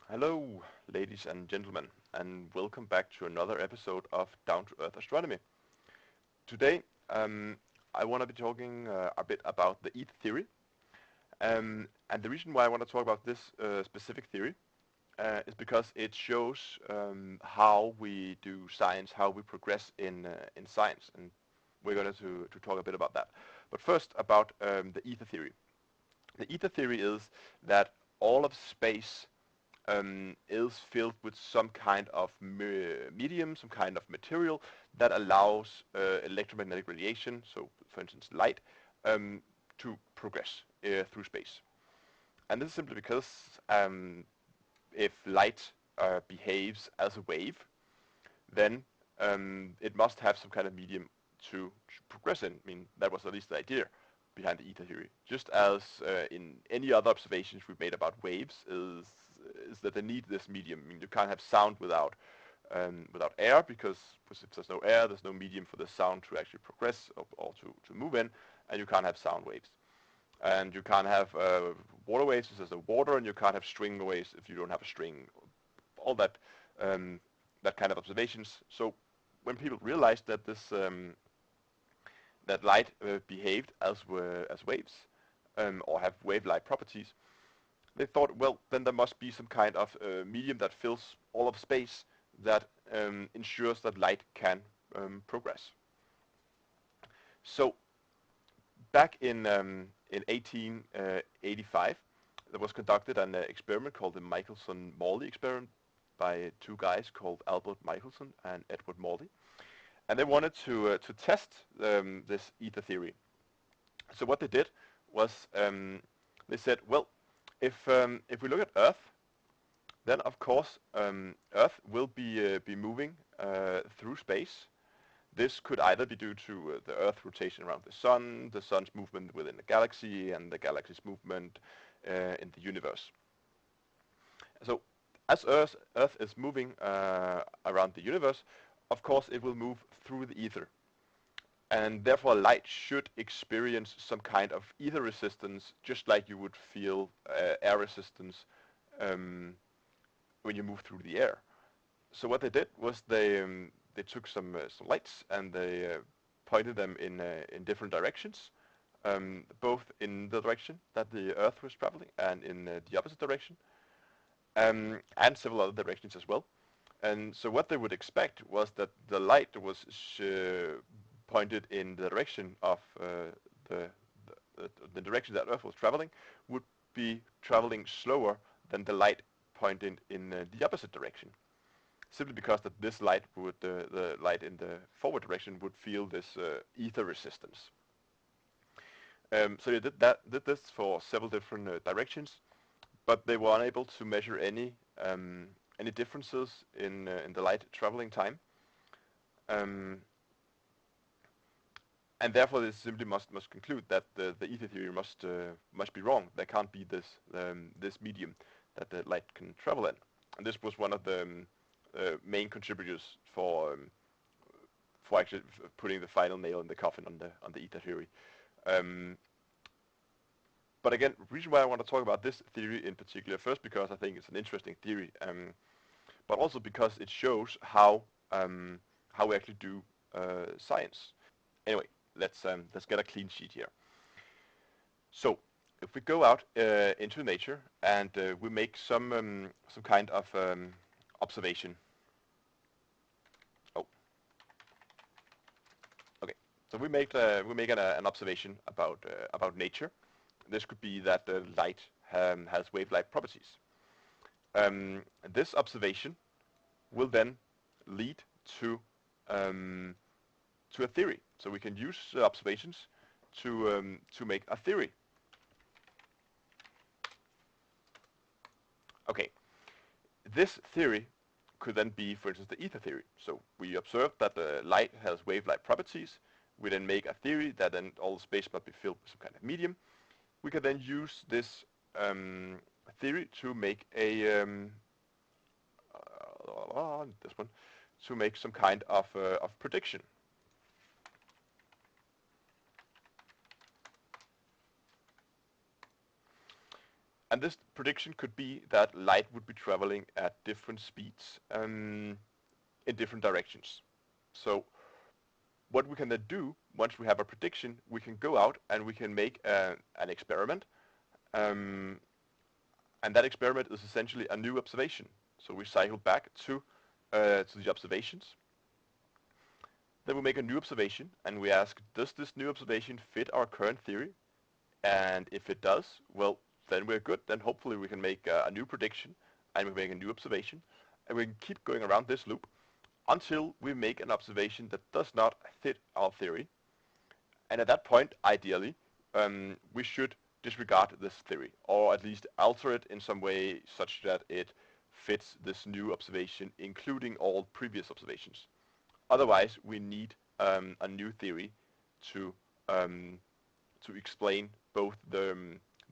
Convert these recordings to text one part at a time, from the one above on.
Hello, ladies and gentlemen, and welcome back to another episode of Down to Earth Astronomy. Today, I want to be talking a bit about the Aether theory, and the reason why I want to talk about this specific theory is because it shows how we do science, how we progress in science, and we're going to talk a bit about that. But first, about the Aether theory. The Aether theory is that all of space is filled with some kind of medium, some kind of material that allows electromagnetic radiation, so for instance light, to progress through space. And this is simply because if light behaves as a wave, then it must have some kind of medium to progress in. I mean, that was at least the idea behind the Aether theory. Just as in any other observations we've made about waves is that they need this medium. I mean, you can't have sound without air because if there's no air, there's no medium for the sound to actually progress or to move in, and you can't have sound waves. And you can't have water waves if there's no water, and you can't have string waves if you don't have a string. All that that kind of observations. So when people realized that this that light behaved as waves or have wave-like properties, they thought, well, then there must be some kind of medium that fills all of space that ensures that light can progress. So back in 1885, there was conducted an experiment called the Michelson-Morley experiment by two guys called Albert Michelson and Edward Morley, and they wanted to test this Aether theory. So what they did was they said, well, if we look at Earth, then of course Earth will be moving through space. This could either be due to the Earth's rotation around the sun's movement within the galaxy, and the galaxy's movement in the universe. So as Earth is moving around the universe, of course it will move through the ether. And therefore light should experience some kind of ether resistance, just like you would feel air resistance when you move through the air. So what they did was they took some lights and they pointed them in different directions, both in the direction that the Earth was traveling and in the opposite direction, and several other directions as well. And so what they would expect was that the light was pointed in the direction of the direction that Earth was traveling would be traveling slower than the light pointed in the opposite direction. Simply because that this light would, the light in the forward direction would feel this ether resistance. So they did this for several different directions, but they were unable to measure any differences in the light traveling time. And therefore, they simply must conclude that the Aether theory must be wrong. There can't be this medium that the light can travel in. And this was one of the main contributors for actually putting the final nail in the coffin on the Aether theory. But again, the reason why I want to talk about this theory in particular, first because I think it's an interesting theory, but also because it shows how we actually do science. Anyway, let's get a clean sheet here. So if we go out into nature and we make some kind of observation. Oh, okay. So we make an observation about nature. This could be that the light has wave-like properties. This observation will then lead to a theory. So we can use observations to make a theory. Okay, this theory could then be, for instance, the Aether theory. So we observe that the light has wave-like properties. We then make a theory that then all space must be filled with some kind of medium. We can then use this theory to make a to make some kind of prediction. And this prediction could be that light would be traveling at different speeds in different directions. So what we can then do, once we have a prediction, we can go out and we can make an experiment. Um, and that experiment is essentially a new observation. So we cycle back to the observations. Then we make a new observation and we ask, does this new observation fit our current theory? And if it does, well, then we're good. Then hopefully we can make a new prediction and we make a new observation. And we can keep going around this loop until we make an observation that does not fit our theory. And at that point, ideally, we should disregard this theory, or at least alter it in some way such that it fits this new observation, including all previous observations. Otherwise, we need a new theory to um, to explain both the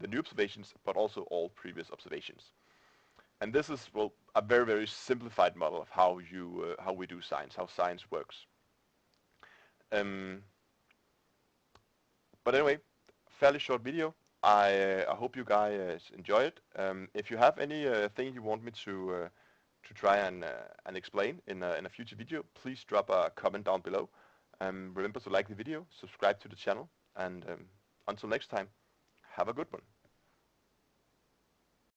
new observations, but also all previous observations. And this is, well, a very, very simplified model of how we do science, how science works. Um, but anyway, fairly short video. I hope you guys enjoy it. If you have any thing you want me to try and explain in a future video, please drop a comment down below. Remember to like the video, subscribe to the channel, and until next time, have a good one.